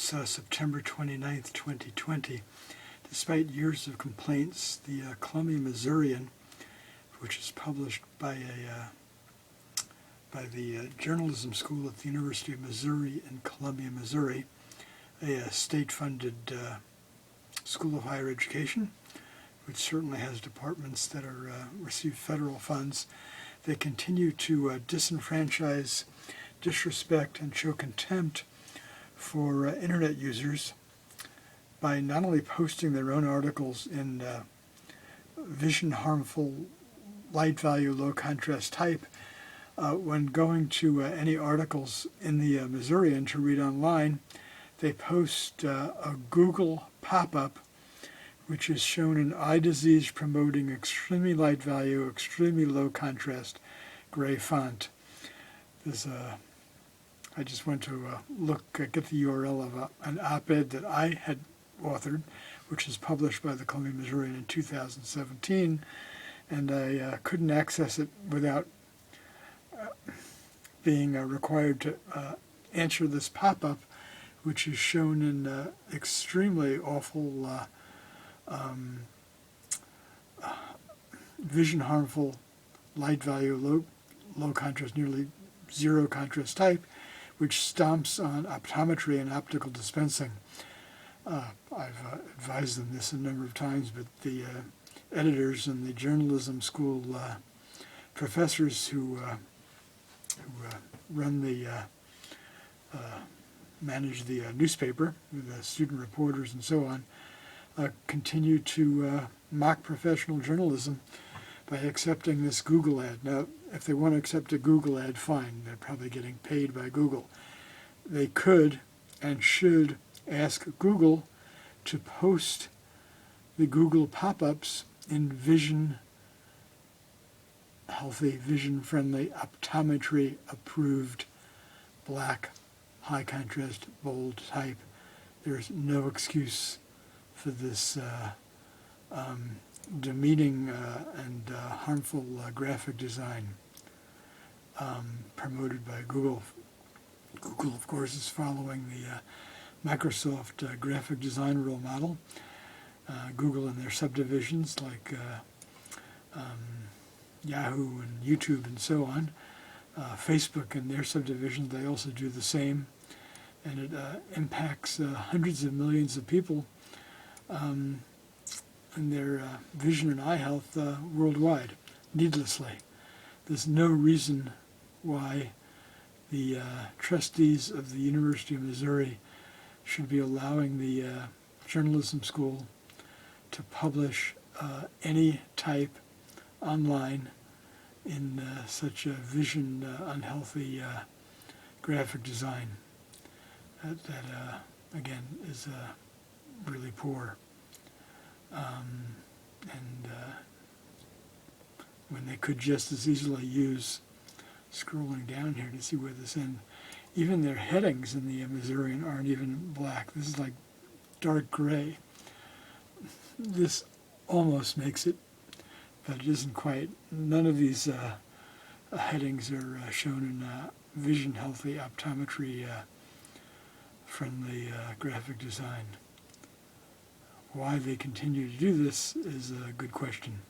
It's September 29th, 2020. Despite years of complaints, the Columbia Missourian, which is published by the journalism school at the University of Missouri in Columbia, Missouri, a state-funded school of higher education, which certainly has departments that receive federal funds. They continue to disenfranchise, disrespect, and show contempt for internet users by not only posting their own articles in vision harmful, light value, low contrast type. When going to any articles in the Missourian to read online, they post a Google pop-up, which is shown in eye disease promoting extremely light value, extremely low contrast gray font. I just went to get the URL of an op-ed that I had authored, which was published by the Columbia Missourian in 2017, and I couldn't access it without being required to answer this pop-up, which is shown in extremely awful vision harmful, light value, low contrast, nearly zero contrast type, which stomps on optometry and optical dispensing. I've advised them this a number of times, but the editors and the journalism school professors who manage the newspaper, the student reporters and so on, continue to mock professional journalism by accepting this Google ad. Now, if they want to accept a Google ad, fine. They're probably getting paid by Google. They could and should ask Google to post the Google pop-ups in healthy, vision-friendly, optometry-approved, black, high-contrast, bold type. There's no excuse for this demeaning and harmful graphic design promoted by Google. Google, of course, is following the Microsoft graphic design role model. Google and their subdivisions like Yahoo and YouTube and so on. Facebook and their subdivisions, they also do the same. And it impacts hundreds of millions of people and their vision and eye health worldwide, needlessly. There's no reason why the trustees of the University of Missouri should be allowing the journalism school to publish any type online in such a vision unhealthy graphic design. That again, is really poor. When they could just as easily use, scrolling down here to see where this ends, even their headings in the Missourian aren't even black. This is like dark gray. This almost makes it, but it isn't quite. None of these headings are shown in vision healthy, optometry friendly graphic design. Why they continue to do this is a good question.